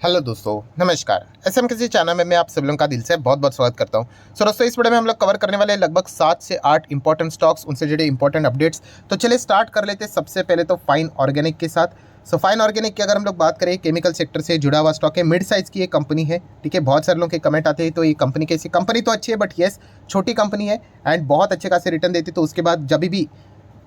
Hello दोस्तों, नमस्कार। SM किसी चैनल में मैं आप सब लोगों का दिल से बहुत बहुत स्वागत करता हूं। दोस्तों, इस वीडियो में हम लोग कवर करने वाले लगभग 7 से 8 इंपॉर्टेंट स्टॉक्स, उनसे जुड़े इंपॉर्टेंट अपडेट्स। तो चलिए स्टार्ट कर लेते हैं सबसे पहले तो फाइन ऑर्गेनिक के साथ। फाइन ऑर्गेनिक की अगर हम लोग बात करें, केमिकल सेक्टर से जुड़ा हुआ स्टॉक है, मिड साइज की ये कंपनी है। ठीक है, बहुत सारे लोगों के कमेंट आते हैं तो ये कंपनी कैसी, कंपनी तो अच्छी है बट येस छोटी कंपनी है एंड बहुत अच्छे खासे रिटर्न देती है। तो उसके बाद जब भी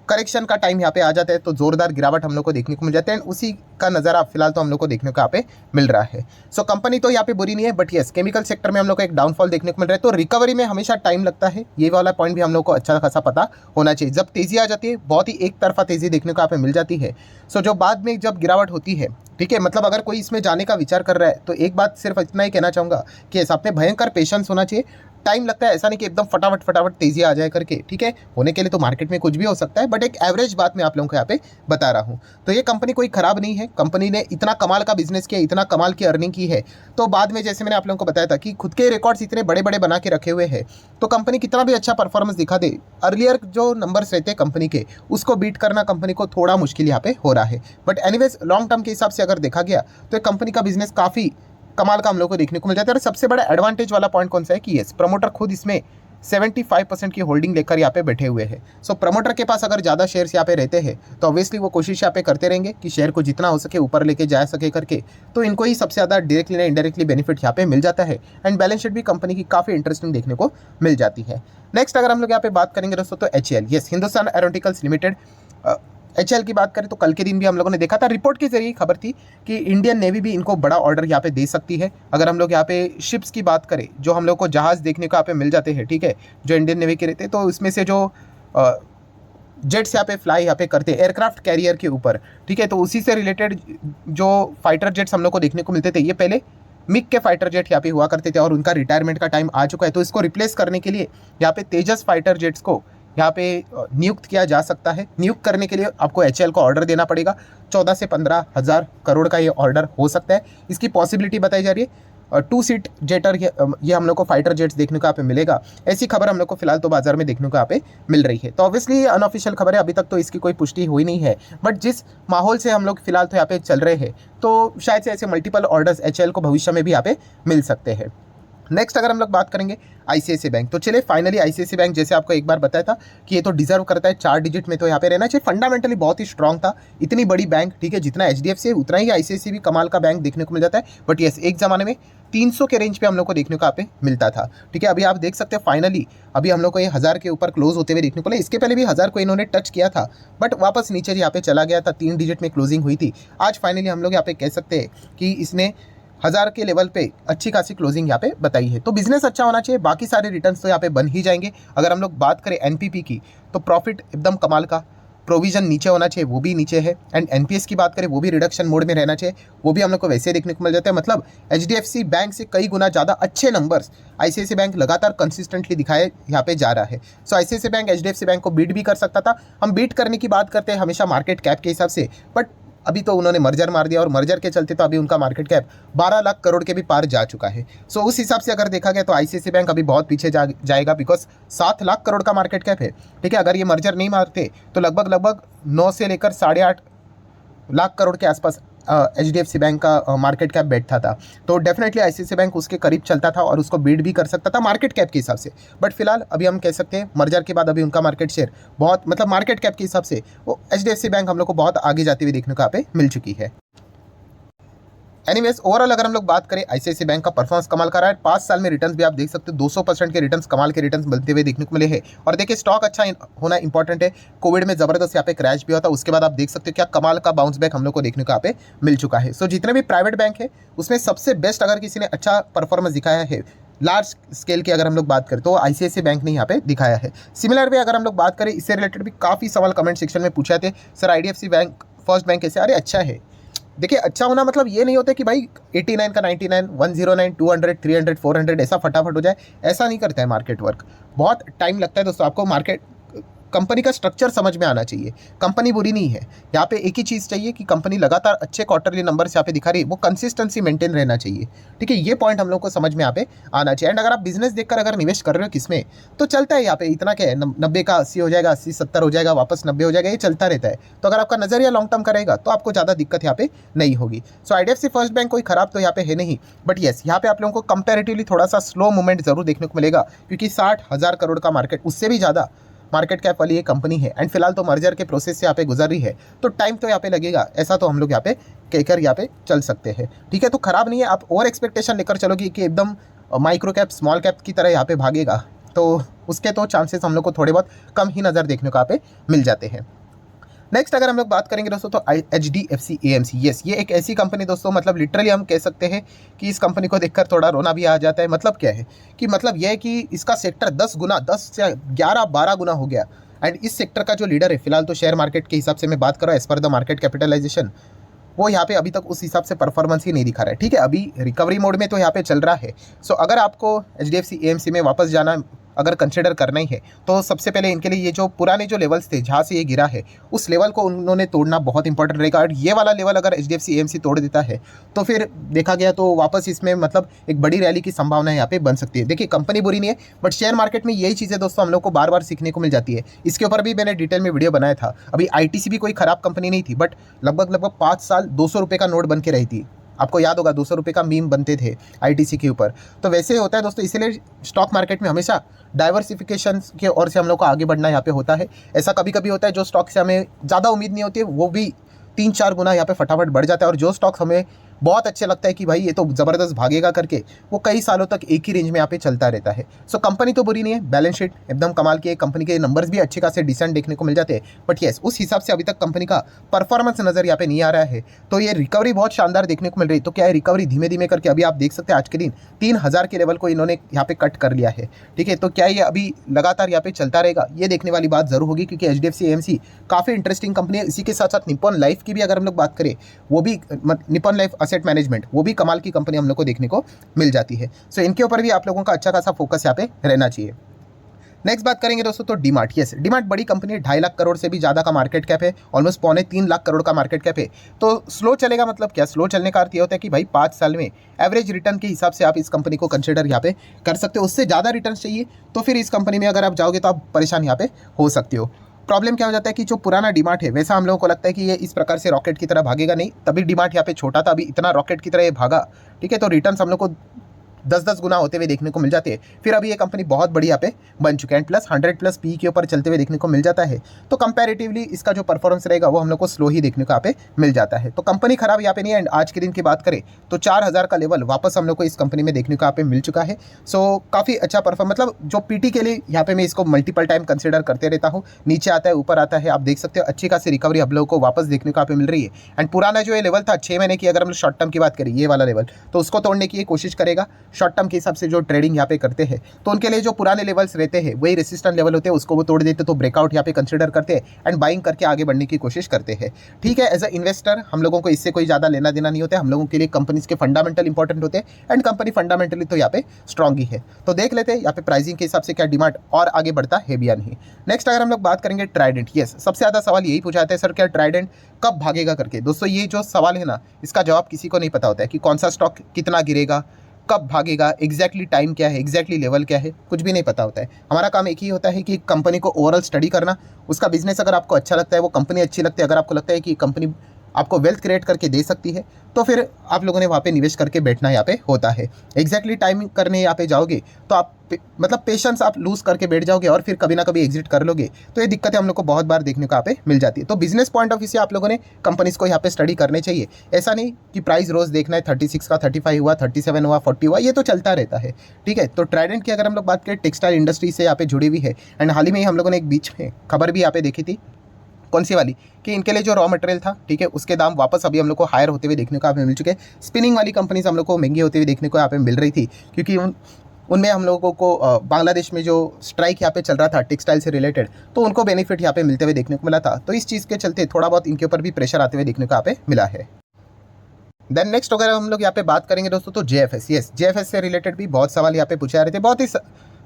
करेक्शन का टाइम यहाँ पे आ जाता है तो जोरदार गिरावट हम लोग को देखने को मिल जाता है एंड उसी का नज़ारा फिलहाल तो हम लोग को देखने को यहाँ पे मिल रहा है। कंपनी तो यहाँ पे बुरी नहीं है बट यस केमिकल सेक्टर में हम लोग को एक डाउनफॉल देखने को मिल रहा है। तो रिकवरी में हमेशा टाइम लगता है, ये वाला पॉइंट भी हम लोग को अच्छा खासा पता होना चाहिए। जब तेज़ी आ जाती है बहुत ही एक तरफा तेज़ी देखने को यहाँ पे मिल जाती है। जो बाद में जब गिरावट होती है, ठीक है, मतलब अगर कोई इसमें जाने का विचार कर रहा है तो एक बात सिर्फ इतना ही कहना चाहूँगा कि इस आप में भयंकर पेशेंस होना चाहिए। टाइम लगता है, ऐसा नहीं कि एकदम फटाफट तेजी आ जाए करके। ठीक है, होने के लिए तो मार्केट में कुछ भी हो सकता है बट एक एवरेज बात मैं आप लोगों को यहाँ पे बता रहा हूँ। तो ये कंपनी कोई खराब नहीं है, कंपनी ने इतना कमाल का बिजनेस किया, इतना कमाल की अर्निंग की है। तो बाद में जैसे मैंने आप लोगों को बताया था कि खुद के रिकॉर्ड्स इतने बड़े बड़े बना के रखे हुए हैं, तो कंपनी कितना भी अच्छा परफॉर्मेंस दिखा दे, अर्लियर जो नंबर्स रहते हैं कंपनी के उसको बीट करना कंपनी को थोड़ा मुश्किल यहाँ पे हो रहा है। बट एनीवेज लॉन्ग टर्म के हिसाब से अगर देखा गया तो कंपनी का बिजनेस काफ़ी कमाल का हम लोग को देखने को मिल जाता है। और सबसे बड़ा एडवांटेज वाला पॉइंट कौन सा है कि यस प्रमोटर खुद इसमें 75% की होल्डिंग लेकर यहाँ पे बैठे हुए हैं। प्रमोटर के पास अगर ज़्यादा शेयर्स यहाँ पे रहते हैं तो ऑब्वियसली वो कोशिश यहाँ पे करते रहेंगे कि शेयर को जितना हो सके ऊपर लेके जा सके करके। तो इनको ही सबसे ज़्यादा डायरेक्टली ना इनडायरेक्टली बेनिफिट यहाँ पे मिल जाता है एंड बैलेंस शीट भी कंपनी की काफ़ी इंटरेस्टिंग देखने को मिल जाती है। नेक्स्ट अगर हम लोग यहाँ पे बात करेंगे दोस्तों तो HAL, yes Hindustan aeronauticals limited. HAL की बात करें तो कल के दिन भी हम लोगों ने देखा था, रिपोर्ट के जरिए खबर थी कि इंडियन नेवी भी इनको बड़ा ऑर्डर यहाँ पे दे सकती है। अगर हम लोग यहाँ पे शिप्स की बात करें, जो हम लोग को जहाज़ देखने को यहाँ पे मिल जाते हैं, ठीक है, जो इंडियन नेवी के रहते हैं, तो उसमें से जो जेट्स यहाँ पे फ्लाई यहाँ पे करते हैं एयरक्राफ्ट कैरियर के ऊपर, ठीक है, तो उसी से रिलेटेड जो फाइटर जेट्स हम लोग को देखने को मिलते थे, ये पहले मिग के फाइटर जेट यहाँ पे हुआ करते थे और उनका रिटायरमेंट का टाइम आ चुका है। तो इसको रिप्लेस करने के लिए यहाँ पे तेजस फाइटर जेट्स को यहाँ पे नियुक्त किया जा सकता है। नियुक्त करने के लिए आपको HAL को ऑर्डर देना पड़ेगा। 14 से 15 हज़ार करोड़ का ये ऑर्डर हो सकता है। इसकी पॉसिबिलिटी बताई जा रही है। 2 सीट जेटर ये हम लोग को फाइटर जेट्स देखने को यहाँ पे मिलेगा। ऐसी खबर हम लोग को फिलहाल तो बाजार में देखने को यहाँ पे मिल रही है। तो ऑब्वियसली ये अनऑफिशियल खबर है, अभी तक तो इसकी कोई पुष्टि हुई नहीं है बट जिस माहौल से हम लोग फिलहाल तो यहाँ पे चल रहे हैं तो शायद से ऐसे मल्टीपल ऑर्डर्स HAL को भविष्य में भी यहाँ पे मिल सकते हैं। नेक्स्ट अगर हम लोग बात करेंगे ICICI बैंक, तो चलिए फाइनली ICICI बैंक जैसे आपको एक बार बताया था कि ये तो डिजर्व करता है 4 डिजिट में तो यहाँ पे रहना चाहिए। फंडामेंटली बहुत ही स्ट्रांग था, इतनी बड़ी बैंक, ठीक है, जितना HDFC है उतना ही ICICI भी कमाल का बैंक देखने को मिल जाता है। बट यस एक ज़माने में 300 के रेंज पे हम लोग को देखने को यहाँ पे मिलता था। ठीक है, अभी आप देख सकते हैं फाइनली अभी हम लोग को ये 1000 के ऊपर क्लोज होते हुए देखने को मिला। इसके पहले भी 1000 को इन्होंने टच किया था बट वापस नीचे यहाँ पे चला गया था, 3 डिजिट में क्लोजिंग हुई थी। आज फाइनली हम लोग यहाँ पे कह सकते हैं कि इसने 1000 के लेवल पे अच्छी खासी क्लोजिंग यहाँ पे बताई है। तो बिजनेस अच्छा होना चाहिए, बाकी सारे रिटर्न्स तो यहाँ पे बन ही जाएंगे। अगर हम लोग बात करें NPP की तो प्रॉफिट एकदम कमाल का, प्रोविजन नीचे होना चाहिए वो भी नीचे है एंड NPS की बात करें वो भी रिडक्शन मोड में रहना चाहिए, वो भी हम लोग को वैसे देखने को मिल जाता है। मतलब HDFC बैंक से कई गुना ज़्यादा अच्छे नंबर्स ICICI बैंक लगातार कंसिस्टेंटली दिखाए यहाँ पे जा रहा है। ICICI बैंक HDFC बैंक को बीट भी कर सकता था। हम बीट करने की बात करते हैं हमेशा मार्केट कैप के हिसाब से, बट अभी तो उन्होंने मर्जर मार दिया और मर्जर के चलते तो अभी उनका मार्केट कैप 12 लाख करोड़ के भी पार जा चुका है। उस हिसाब से अगर देखा गया तो ICICI बैंक अभी बहुत पीछे जाएगा बिकॉज 7 लाख करोड़ का मार्केट कैप है। ठीक है, अगर ये मर्जर नहीं मारते तो लगभग 9 से लेकर 8.5 लाख करोड़ के आसपास HDFC बैंक का मार्केट कैप बैठता था। तो डेफिनेटली ICICI बैंक उसके करीब चलता था और उसको बीट भी कर सकता था मार्केट कैप के हिसाब से। बट फिलहाल अभी हम कह सकते हैं मर्जर के बाद अभी उनका मार्केट शेयर बहुत, मतलब मार्केट कैप के हिसाब से वो HDFC बैंक हम लोग को बहुत आगे जाते हुए देखने को यहाँ पे मिल चुकी है। एनीवेज ओवरऑल अगर हम लोग बात करें ICICI बैंक का परफॉर्मेंस कमाल का रहा है। 5 साल में रिटर्न्स भी आप देख सकते हो 200% के रिटर्न्स, कमाल के रिटर्न्स बनते हुए देखने को मिले हैं। और देखिए स्टॉक अच्छा होना इंपॉर्टेंट है। कोविड में जबरदस्त यहाँ पे क्रैश भी हुआ था, उसके बाद आप देख सकते हो क्या कमाल का बाउंस बैक हम लोग को देखने को यहाँ पे मिल चुका है। जितने भी प्राइवेट बैंक है उसमें सबसे बेस्ट अगर किसी ने अच्छा परफॉर्मेंस दिखाया है लार्ज स्केल की अगर हम लोग बात करें तो ICICI बैंक ने यहाँ पे दिखाया है। सिमिलर वे अगर हम लोग बात करें इससे रिलेटेड भी काफ़ी सवाल कमेंट सेक्शन में पूछे थे, sir IDFC bank first bank कैसे, अरे अच्छा है। देखिए अच्छा होना मतलब ये नहीं होता कि भाई 89 का 99, 109, 200, 300, 400 ऐसा फटाफट हो जाए, ऐसा नहीं करता है मार्केट वर्क। बहुत टाइम लगता है दोस्तों आपको मार्केट कंपनी का स्ट्रक्चर समझ में आना चाहिए। कंपनी बुरी नहीं है, यहाँ पे एक ही चीज़ चाहिए कि कंपनी लगातार अच्छे क्वार्टरली नंबर्स यहाँ पे दिखा रही है, वो कंसिस्टेंसी मेंटेन रहना चाहिए। ठीक है, ये पॉइंट हम लोग को समझ में यहाँ पे आना चाहिए। एंड अगर आप बिजनेस देखकर अगर निवेश कर रहे हो किसमें, तो चलता है यहाँ पे, इतना क्या है, 90 का 80 हो जाएगा, 80-70 हो जाएगा, वापस 90 हो जाएगा, ये चलता रहता है। तो अगर आपका नजरिया लॉन्ग टर्म करेगा तो आपको ज़्यादा दिक्कत यहाँ पे नहीं होगी। सो IDFC फर्स्ट बैंक कोई खराब तो यहाँ पे है नहीं, बट येस यहाँ पे आप लोगों को कंपैरेटिवली थोड़ा सा स्लो मूवमेंट जरूर देखने को मिलेगा, क्योंकि 60,000 करोड़ का मार्केट, उससे भी ज़्यादा मार्केट कैप वाली ये कंपनी है। एंड फिलहाल तो मर्जर के प्रोसेस से यहाँ पे गुजर रही है, तो टाइम तो यहाँ पे लगेगा, ऐसा तो हम लोग यहाँ पे कहकर यहाँ पे चल सकते हैं। ठीक है, तो खराब नहीं है। आप ओवर एक्सपेक्टेशन लेकर चलोगे कि एकदम माइक्रो कैप स्मॉल कैप की तरह यहाँ पे भागेगा, तो उसके तो चांसेस हम लोग को थोड़े बहुत कम ही नज़र देखने को यहाँ पे मिल जाते हैं। नेक्स्ट अगर हम लोग बात करेंगे दोस्तों, तो HDFC AMC, यस ये एक ऐसी कंपनी दोस्तों, मतलब लिटरली हम कह सकते हैं कि इस कंपनी को देखकर थोड़ा रोना भी आ जाता है। मतलब क्या है कि मतलब यह है कि इसका सेक्टर 10 से 11-12 गुना हो गया। एंड इस सेक्टर का जो लीडर है फिलहाल, तो शेयर मार्केट के हिसाब से मैं बात कर रहा हूँ, as per the market capitalisation, वो यहाँ पे अभी तक उस हिसाब से परफॉर्मेंस ही नहीं दिखा रहा है। ठीक है, अभी रिकवरी मोड में तो यहाँ पे चल रहा है। सो अगर आपको HDFC AMC में वापस जाना अगर कंसिडर करना ही है, तो सबसे पहले इनके लिए ये जो पुराने जो लेवल्स थे जहाँ से ये गिरा है, उस लेवल को उन्होंने तोड़ना बहुत इंपॉर्टेंट रहेगा। और ये वाला लेवल अगर HDFC AMC तोड़ देता है, तो फिर देखा गया तो वापस इसमें मतलब एक बड़ी रैली की संभावना यहाँ पे बन सकती है। देखिए कंपनी बुरी नहीं है, बट शेयर मार्केट में यही चीज़ें दोस्तों हम लोग को बार बार सीखने को मिल जाती है। इसके ऊपर भी मैंने डिटेल में वीडियो बनाया था। अभी ITC भी कोई खराब कंपनी नहीं थी, बट लगभग 5 साल 200 रुपये का नोट बन के रही थी। आपको याद होगा 200 रुपये का मीम बनते थे ITC के ऊपर। तो वैसे ही होता है दोस्तों, इसीलिए स्टॉक मार्केट में हमेशा डाइवर्सिफिकेशन के ओर से हम लोग को आगे बढ़ना यहाँ पे होता है। ऐसा कभी कभी होता है जो स्टॉक से हमें ज़्यादा उम्मीद नहीं होती है, वो भी 3-4 गुना यहाँ पे फटाफट बढ़ जाता है। और जो स्टॉक हमें बहुत अच्छे लगता है कि भाई ये तो ज़बरदस्त भागेगा करके, वो कई सालों तक एक ही रेंज में यहाँ पे चलता रहता है। सो कंपनी तो बुरी नहीं है, बैलेंस शीट एकदम कमाल की है, कंपनी के नंबर्स भी अच्छे खासे डिसेंट देखने को मिल जाते हैं। बट येस, उस हिसाब से अभी तक कंपनी का परफॉर्मेंस नज़र यहाँ पे नहीं आ रहा है। तो ये रिकवरी बहुत शानदार देखने को मिल रही है। तो क्या है, रिकवरी धीमे धीमे करके अभी आप देख सकते हैं आज के दिन 3000 के लेवल को इन्होंने यहाँ पे कट कर लिया है। ठीक है, तो क्या ये अभी लगातार यहाँ पे चलता रहेगा, ये देखने वाली बात जरूर होगी, क्योंकि HDFC AMC काफ़ी इंटरेस्टिंग कंपनी है। इसी के साथ साथ निप्पॉन लाइफ की भी अगर हम लोग बात करें, वो भी निप्पॉन लाइफ असेट मैनेजमेंट, वो भी कमाल की कंपनी हम लोग को देखने को मिल जाती है। सो इनके ऊपर भी आप लोगों का अच्छा खासा फोकस यहाँ पे रहना चाहिए। नेक्स्ट बात करेंगे दोस्तों, तो डीमार्ट। यस, डीमार्ट बड़ी कंपनी है, 2.5 लाख करोड़ से भी ज़्यादा का मार्केट कैप है, ऑलमोस्ट 2.25 लाख करोड़ का मार्केट कैप है। तो स्लो चलेगा, मतलब क्या, स्लो चलने का अर्थ ये होता है कि भाई 5 साल में एवरेज रिटर्न के हिसाब से आप इस कंपनी को कंसिडर यहाँ पे कर सकते हो। उससे ज़्यादा रिटर्न चाहिए तो फिर इस कंपनी में अगर आप जाओगे तो आप परेशान यहाँ पे हो सकते हो। प्रॉब्लम क्या हो जाता है कि जो पुराना डीमार्ट है, वैसा हम लोगों को लगता है कि ये इस प्रकार से रॉकेट की तरह भागेगा नहीं। तभी डीमार्ट यहाँ पे छोटा था, अभी इतना रॉकेट की तरह ये भागा। ठीक है, तो रिटर्न्स हम लोग को 10-10 गुना होते हुए देखने को मिल जाते हैं। फिर अभी ये कंपनी बहुत बड़ी यहाँ पे बन चुकी है, एंड प्लस 100+ PE के ऊपर चलते हुए देखने को मिल जाता है। तो कंपैरेटिवली इसका जो परफॉर्मेंस रहेगा वो हम लोग को स्लो ही देखने को यहाँ पे मिल जाता है। तो कंपनी खराब यहाँ पे नहीं है। एंड आज के दिन की बात करें तो 4000 का लेवल वापस हम लोग को इस कंपनी में देखने को यहाँ पे मिल चुका है। सो काफ़ी अच्छा परफॉर्म, मतलब जो PT के लिए यहाँ पे मैं इसको मल्टीपल टाइम कंसिडर करते रहता हूँ। नीचे आता है, ऊपर आता है, आप देख सकते हो अच्छी खासी रिकवरी हम लोग को वापस देखने को यहाँ पे मिल रही है। एंड पुराना जो ये लेवल था 6 महीने की, अगर हम शॉर्ट टर्म की बात करें, ये वाला लेवल, तो उसको तोड़ने की कोशिश करेगा शॉर्ट टर्म के हिसाब से। जो ट्रेडिंग यहाँ पे करते हैं तो उनके लिए जो पुराने लेवल्स रहते हैं वही रेसिस्टेंट लेवल होते हैं, उसको वो तोड़ देते तो ब्रेकआउट यहाँ पे कंसीडर करते हैं एंड बाइंग करके आगे बढ़ने की कोशिश करते हैं। ठीक है, एज अ इन्वेस्टर हम लोगों को इससे कोई ज़्यादा लेना देना नहीं होता है। हम लोगों के लिए कंपनीज के फंडामेंटल इंपॉर्टेंट होते हैं एंड कंपनी फंडामेंटली तो यहाँ पे स्ट्रॉन्ग ही है। तो देख लेते हैं यहाँ पे प्राइसिंग के हिसाब से क्या डिमांड और आगे बढ़ता है भी या नहीं। नेक्स्ट अगर हम लोग बात करेंगे ट्राइडेंट, यस सबसे ज़्यादा सवाल यही पूछा जाता है, सर क्या ट्राइडेंट कब भागेगा करके। दोस्तों ये जो सवाल है ना, इसका जवाब किसी को नहीं पता होता है कि कौन सा स्टॉक कितना गिरेगा, कब भागेगा, एग्जैक्टली टाइम क्या है, एग्जैक्टली लेवल क्या है, कुछ भी नहीं पता होता है। हमारा काम एक ही होता है कि कंपनी को ओवरऑल स्टडी करना, उसका बिजनेस अगर आपको अच्छा लगता है, वो कंपनी अच्छी लगती है, अगर आपको लगता है कि कंपनी आपको वेल्थ क्रिएट करके दे सकती है, तो फिर आप लोगों ने वहाँ पे निवेश करके बैठना यहाँ पे होता है। एग्जैक्टली टाइमिंग करने यहाँ पे जाओगे तो आप मतलब पेशेंस आप लूज करके बैठ जाओगे और फिर कभी ना कभी एग्जिट कर लोगे, तो ये दिक्कतें हम लोग को बहुत बार देखने को यहाँ पे मिल जाती है। तो बिजनेस पॉइंट ऑफ व्यू से आप लोगों ने कंपनीज को यहाँ पे स्टडी करने चाहिए। ऐसा नहीं कि प्राइस रोज देखना है 36 का 35 हुआ, 37 हुआ, 40 हुआ, ये तो चलता रहता है। ठीक है, तो ट्राइडेंट की अगर हम लोग बात करें, टेक्सटाइल इंडस्ट्री से यहाँ पे जुड़ी हुई है एंड हाल ही में हम लोगों ने एक बीच में खबर भी यहाँ पे देखी थी, कौन सी वाली, कि इनके लिए जो रॉ मटेरियल था, ठीक है, उसके दाम वापस अभी हम लोग को हायर होते हुए देखने को यहाँ पे मिल चुके हैं। स्पिनिंग वाली कंपनीज हम लोग को महंगी होती हुई देखने को यहाँ पे मिल रही थी, क्योंकि उनमें हम लोगों को बांग्लादेश में जो स्ट्राइक यहाँ पे चल रहा था टेक्सटाइल से रिलेटेड, तो उनको बेनिफिट यहाँ पे मिलते हुए देखने को मिला था। तो इस चीज़ के चलते थोड़ा बहुत इनके ऊपर भी प्रेशर आते हुए देखने को यहाँ पे मिला है। देन नेक्स्ट अगर हम लोग यहाँ पे बात करेंगे दोस्तों, तो JFS, यस JFS से रिलेटेड भी बहुत सवाल यहाँ पे पूछे जा रहे थे। बहुत ही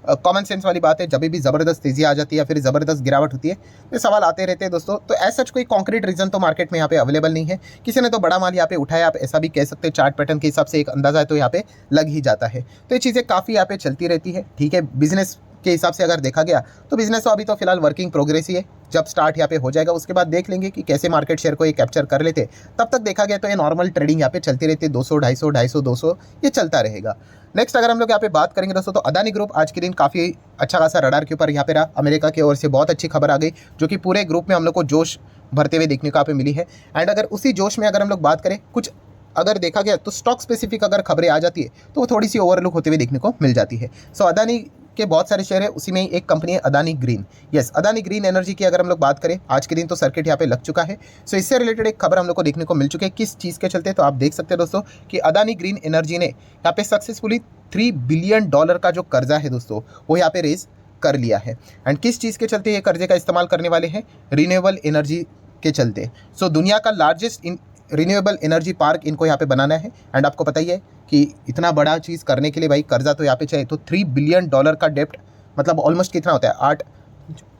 कॉमन सेंस वाली बात है, जब भी ज़बरदस्त तेज़ी आ जाती है या फिर ज़बरदस्त गिरावट होती है ये सवाल आते रहते हैं दोस्तों। तो ऐसा कोई कॉन्क्रीट रीज़न तो मार्केट में यहाँ पे अवेलेबल नहीं है। किसी ने तो बड़ा माल यहाँ पे उठाया, आप ऐसा भी कह सकते हैं। चार्ट पैटर्न के हिसाब से एक अंदाज़ा है तो यहाँ पे लग ही जाता है। तो ये चीज़ें काफ़ी यहाँ पे चलती रहती है, ठीक है। बिजनेस के हिसाब से अगर देखा गया तो बिजनेस तो अभी तो फिलहाल वर्किंग प्रोग्रेस ही है। जब स्टार्ट यहाँ पे हो जाएगा उसके बाद देख लेंगे कि कैसे मार्केट शेयर को ये कैप्चर कर लेते। तब तक देखा गया तो ये नॉर्मल ट्रेडिंग यहाँ पे चलती रहती है, 200 250 250 200 ये चलता रहेगा। नेक्स्ट अगर हम लोग यहाँ पे बात करेंगे दोस्तों तो अदानी ग्रुप आज के दिन काफ़ी अच्छा खासा रडार के ऊपर यहाँ पे रहा। अमेरिका की ओर से बहुत अच्छी खबर आ गई जो कि पूरे ग्रुप में हम लोग को जोश भरते हुए देखने को यहाँ पे मिली है। एंड अगर उसी जोश में अगर हम लोग बात करें, कुछ अगर देखा गया तो स्टॉक स्पेसिफिक अगर खबरें आ जाती है तो वो थोड़ी सी ओवरलुक होते हुए देखने को मिल जाती है। सो अदानी के बहुत सारे शेयर है, उसी में ही एक कंपनी है Adani green. Yes, Adani green energy की अगर हम लोग बात करें आज के दिन तो सर्किट यहाँ पे लग चुका है। सो इससे रिलेटेड एक खबर हम लोग को देखने को मिल चुकी है। किस चीज़ के चलते, तो आप देख सकते हैं दोस्तों कि अदानी ग्रीन एनर्जी ने यहाँ पे सक्सेसफुली $3 बिलियन का जो कर्जा है दोस्तों वो यहाँ पे रेज कर लिया है। एंड किस चीज़ के चलते ये कर्जे का इस्तेमाल करने वाले हैं, रिन्यूएबल एनर्जी के चलते। सो दुनिया का लार्जेस्ट रिन्यूएबल एनर्जी पार्क इनको यहाँ पे बनाना है। एंड आपको पता ही है कि इतना बड़ा चीज़ करने के लिए भाई कर्जा तो यहाँ पे चाहिए। तो $3 बिलियन का डेप्ट मतलब ऑलमोस्ट कितना होता है,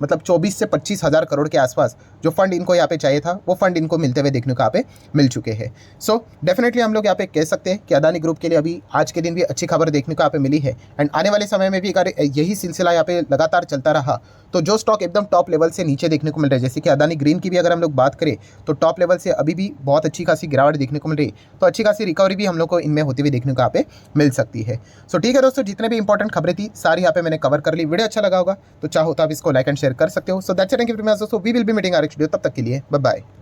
24 से 25 हज़ार करोड़ के आसपास जो फंड इनको यहाँ पे चाहिए था वो फंड इनको मिलते हुए देखने को यहाँ पे मिल चुके हैं। सो डेफिनेटली हम लोग यहाँ पे कह सकते हैं कि अदानी ग्रुप के लिए अभी आज के दिन भी अच्छी खबर देखने को यहाँ पे मिली है। एंड आने वाले समय में भी अगर यही सिलसिला यहाँ पे लगातार चलता रहा तो जो स्टॉक एकदम टॉप लेवल से नीचे देखने को मिल रहा है, जैसे कि अदानी ग्रीन की भी अगर हम लोग बात करें तो टॉप लेवल से अभी भी बहुत अच्छी खासी गिरावट देखने को मिल रही है, तो अच्छी खासी रिकवरी भी हम लोग को इनमें होती हुई देखने को यहाँ पे मिल सकती है। सो ठीक है दोस्तों, जितने भी इंपॉर्टेंट खबरें थी सारी यहाँ पे मैंने कवर कर ली। वीडियो अच्छा लगा होगा तो चाहो तो आप इसको लाइक एंड शेयर कर सकते हो। So that's it, thank you very much दोस्तों, we will be meeting our next video. तब तक के लिए बाय बाय।